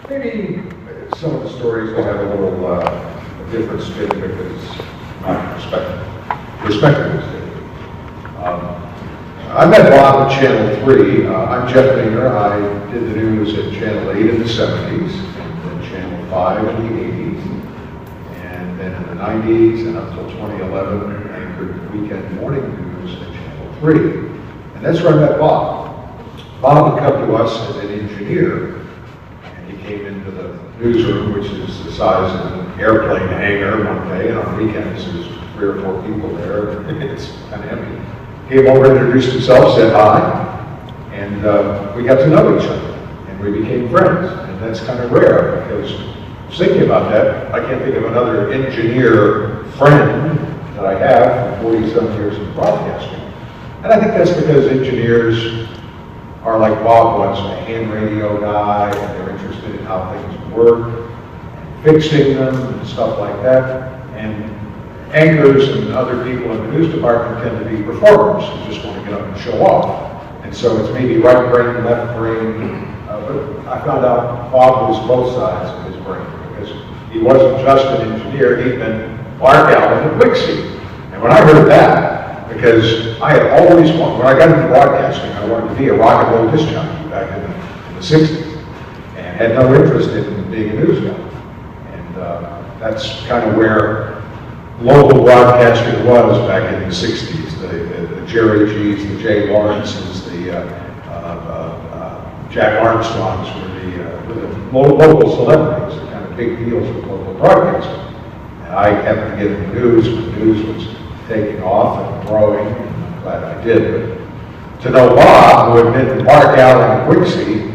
Maybe some of the stories will have a little different spin because my perspective is different. I met Bob at Channel 3. I'm Jeff Maynor. I did the news at Channel 8 in the 70s, and then Channel 5 in the 80s, and then in the 90s and up till 2011, anchored weekend morning news at Channel 3. And that's where I met Bob. Bob would come to us as an engineer, and he came into the newsroom, which is the size of an airplane hangar one day, and on weekends there's 3 or 4 people there, and it's kind of empty. Came over, introduced himself, said hi, and we got to know each other, and we became friends. And that's kind of rare, because I was thinking about that. I can't think of another engineer friend that I have for 47 years in broadcasting. And I think that's because engineers are like Bob was, a ham radio guy, and they're interested in how things work, and fixing them, and stuff like that. And anchors and other people in the news department tend to be performers who just want to get up and show off. And so it's maybe right brain, left brain. But I found out Bob was both sides of his brain, because he wasn't just an engineer, he'd been Mark Allen at Wixie. And when I heard that, because I had always wanted, when I got into broadcasting, I wanted to be a rock and roll disc jockey back in the 60s, and had no interest in being a news guy. And that's kind of where local broadcasting was back in the 60s. The Jerry G's, the Jay Lawrences, the Jack Armstrongs were the local celebrities, the kind of big deals with local broadcasting. And I happened to get in the news when the news was taking off and growing, and I'm glad I did. But to know Bob, who had been Mark Allen at Wixie,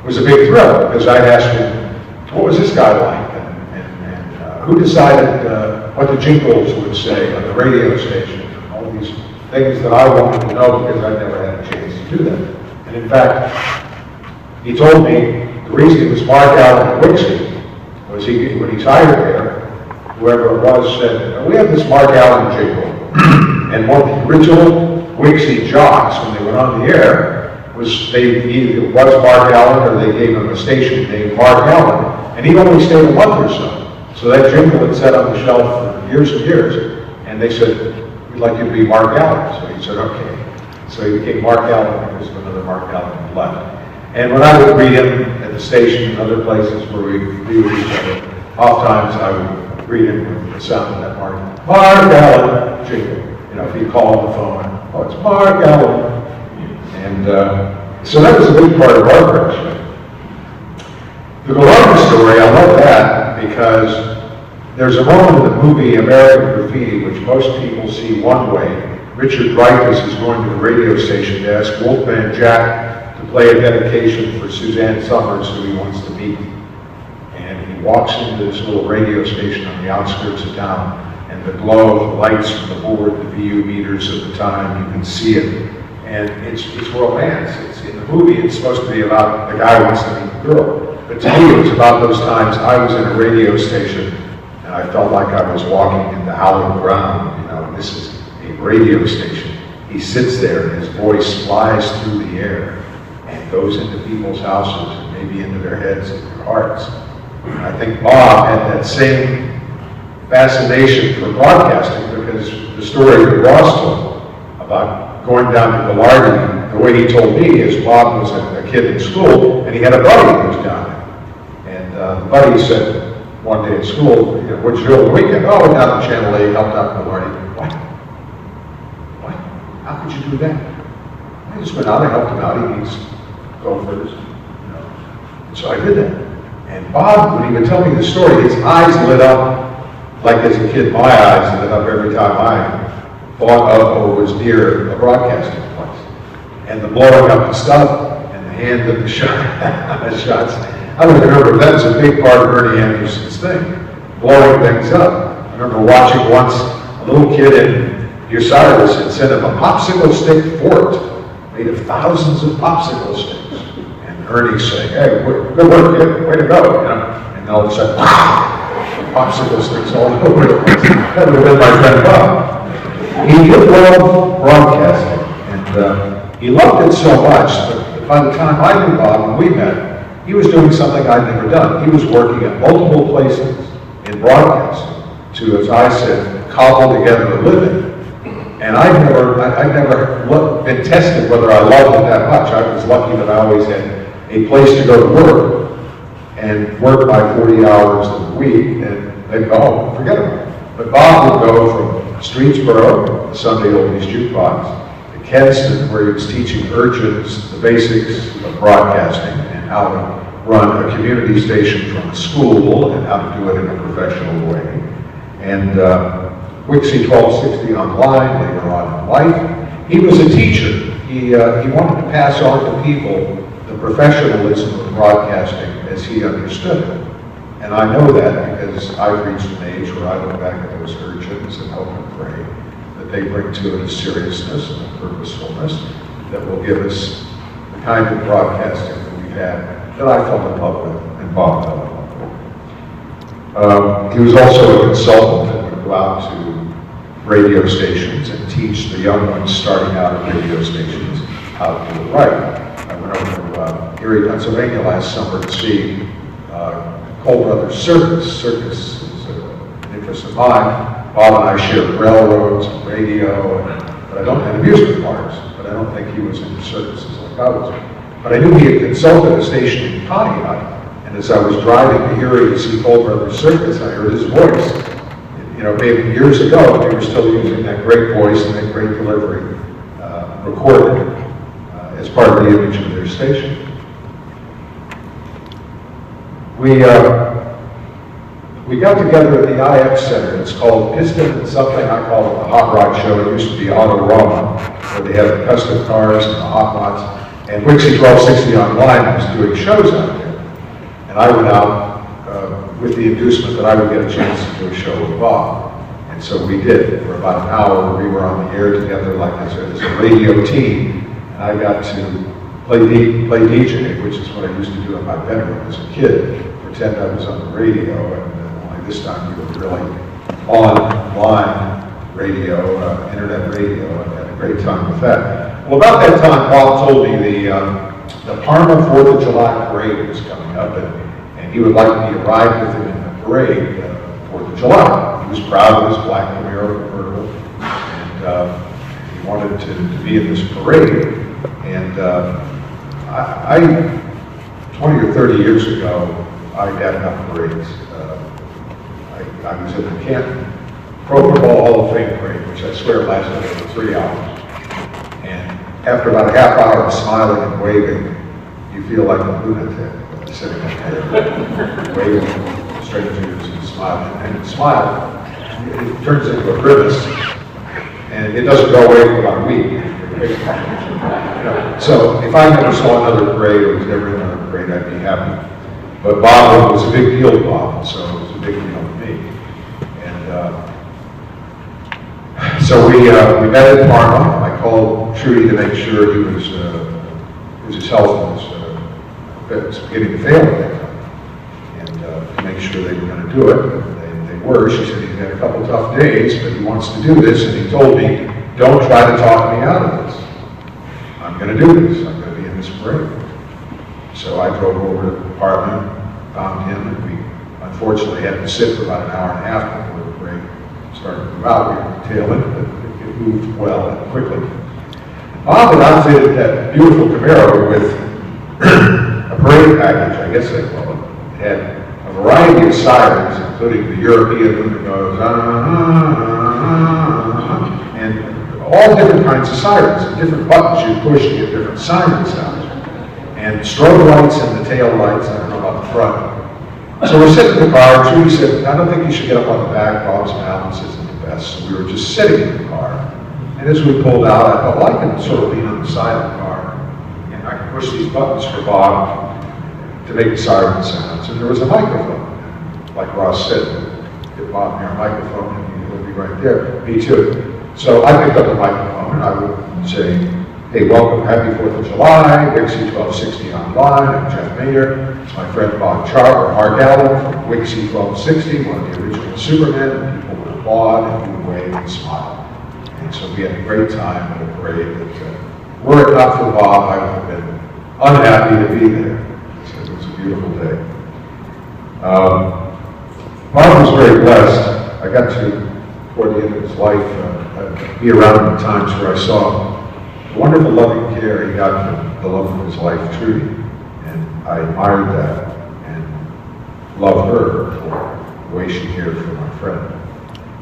was a big thrill, because I'd asked him, what was this guy like? And who decided what the jingles would say on the radio station? And all these things that I wanted to know, because I'd never had a chance to do them. And in fact, he told me the reason he was Mark Allen at Wixie was when he's hired there, whoever it was said, we have this Mark Allen jingle. And one of the original Wixie jocks, when they went on the air, was either it was Mark Allen or they gave him a station named Mark Allen. And he only stayed a month or so. So that jingle had sat on the shelf for years and years. And they said, we'd like you to be Mark Allen. So he said, okay. So he became Mark Allen because of another Mark Allen left. And when I would greet him at the station and other places where we be with each other, oftentimes I would greet him with the sound of that Mark Allen jingle. You know, if he'd call on the phone, oh, it's Mark Allen. And so that was a big part of our friendship. The Eulogy story, I love that because there's a moment in the movie American Graffiti which most people see one way. Richard Dreyfuss is going to the radio station to ask Wolfman Jack to play a dedication for Suzanne Summers, who he wants to meet. And he walks into this little radio station on the outskirts of town, and the glow of the lights from the board, the VU meters of the time, you can see it. And it's romance. It's in the movie, it's supposed to be about the guy who wants to meet the girl. But to me, it was about those times I was in a radio station, and I felt like I was walking in the hallowed ground. You know, this is a radio station. He sits there, and his voice flies through the air and goes into people's houses and maybe into their heads and their hearts. And I think Bob had that same fascination for broadcasting, because the story that Ross told about going down to Eulogy, the way he told me is Bob was a kid in school, and he had a buddy who was down there. And the buddy said one day at school, you know, what'd you do on the weekend? Oh, went down to Channel 8, helped out in Eulogy. What? How could you do that? I just went out and helped him out. He needs gophers, you know. And so I did that. And Bob, when he would tell me the story, his eyes lit up like as a kid, my eyes lit up every time I thought of or was near a broadcasting place. And the blowing up the stuff and the hand of the shots. I don't remember, that was a big part of Ernie Anderson's thing, blowing things up. I remember watching once a little kid in Eulogy had sent him a popsicle stick fort made of thousands of popsicle sticks. And Ernie saying, hey, good work, kid, way to go. You know? And all of a sudden, popsicle sticks all over the place. That would have been my friend Bob. He did love broadcasting, and he loved it so much that by the time I knew Bob and we met, he was doing something I'd never done. He was working at multiple places in broadcasting to, as I said, cobble together a living. And I'd never been tested whether I loved it that much. I was lucky that I always had a place to go to work and work my 40 hours a week, and they'd go home and forget about it. But Bob would go from Streetsboro, the Sunday Oldies Jukebox, to Kenston, where he was teaching urchins the basics of broadcasting and how to run a community station from a school and how to do it in a professional way. And Wixie 1260 Online later on in life. He was a teacher. He wanted to pass on to people the professionalism of broadcasting as he understood it. And I know that because I've reached an age where I look back at those urchins and hope and pray that they bring to it a seriousness and a purposefulness that will give us the kind of broadcasting that we've had that I fell in love with and Bob fell in love with. He was also a consultant that would go out to radio stations and teach the young ones starting out at radio stations how to do it right. I went over to Erie, Pennsylvania last summer to see Cole Brothers Circus. Circus is an interest of mine. Bob and I shared railroads and radio, and amusement parks, but I don't think he was into circuses like I was. But I knew he had consulted a station in Pontiac, and as I was driving to Erie to see Cole Brothers Circus, I heard his voice. You know, maybe years ago, they were still using that great voice and that great delivery recorded as part of the image of their station. We got together at the IX Center. It's called Piston and something. I call it the Hot Rod Show. It used to be Autorama, where they had the custom cars and the hot rods. And Wixie 1260 Online was doing shows out there. And I went out with the inducement that I would get a chance to do a show with Bob. And so we did. For about an hour, we were on the air together, like I said, as a radio team. And I got to play DJ, which is what I used to do in my bedroom as a kid. Pretend I was on the radio, and only this time we were really online radio, internet radio, and had a great time with that. Well, about that time, Bob told me the Parma 4th of July parade was coming up, and he would like me to ride with him in the parade, 4th of July. He was proud of his black Camaro convertible, and he wanted to be in this parade. And I 20 or 30 years ago, I had enough parades. I was in the Canton Pro Football Hall of Fame parade, which I swear lasted over 3 hours. And after about a half hour of smiling and waving, you feel like a lunatic sitting up there, waving to strangers and smiling. And smile, it turns into a grimace, and it doesn't go away for about a week. So if I never saw another parade or was never in another parade, I'd be happy. But Bob was a big deal to Bob, so it was a big deal to me. And so we met in Parma. I called Trudy to make sure his health was beginning to fail at that time, and to make sure they were going to do it. And they were. She said he's had a couple tough days, but he wants to do this, and he told me, "Don't try to talk me out of this. I'm going to do this. I'm going to be in this parade." So I drove over to the apartment, found him, and we unfortunately had to sit for about an hour and a half before the parade started to move out. We were at the tail end, but it moved well and quickly. Bob had outfitted that beautiful Camaro with a parade package, I guess they call it. It had a variety of sirens, including the European one that goes, and all different kinds of sirens, and different buttons you push to get different siren sounds. And strobe lights and the tail lights, I don't know about the front. So we're sitting in the car, and Trudy said, "I don't think you should get up on the back, Bob's balance isn't the best." So we were just sitting in the car. And as we pulled out, I thought, well, I can sort of lean on the side of the car, and I can push these buttons for Bob to make the siren sounds. And there was a microphone. Like Ross said, get Bob near a microphone, and he would be right there. Me too. So I picked up the microphone, and I would say, "Hey, welcome, happy 4th of July, Wixie 1260 Online, I'm Jeff Maynor. It's my friend Mark Allen from Wixie 1260, one of the original Supermen, and people would applaud, and he would wave and smile." And so we had a great time at a parade that, were it not for Bob, I would have been unhappy to be there. So it was a beautiful beautiful day. Bob was very blessed. I got to, toward the end of his life, be around the times where I saw the wonderful loving care he got from the love of his wife, Trudy. And I admired that and loved her for the way she cared for my friend.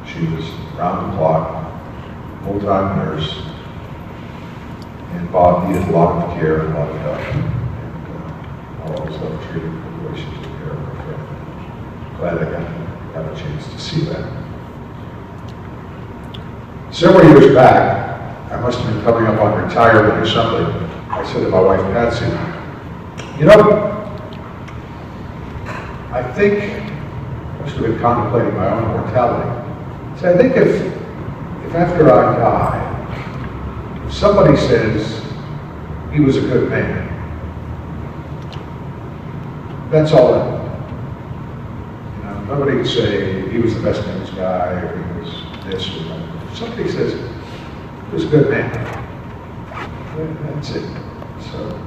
She was round the clock, full-time nurse, and Bob needed a lot of care and a lot of help. And I always loved Trudy for the way she took care of my friend. Glad I got a chance to see that. Several years back, I must have been coming up on retirement or something, I said to my wife, Patsy, you know, I think, I must have been contemplating my own mortality. I said, I think if after I die, if somebody says he was a good man, that's all I know. You know, nobody would say he was the best news guy or he was this or that. If somebody says he was a good man, that's it. So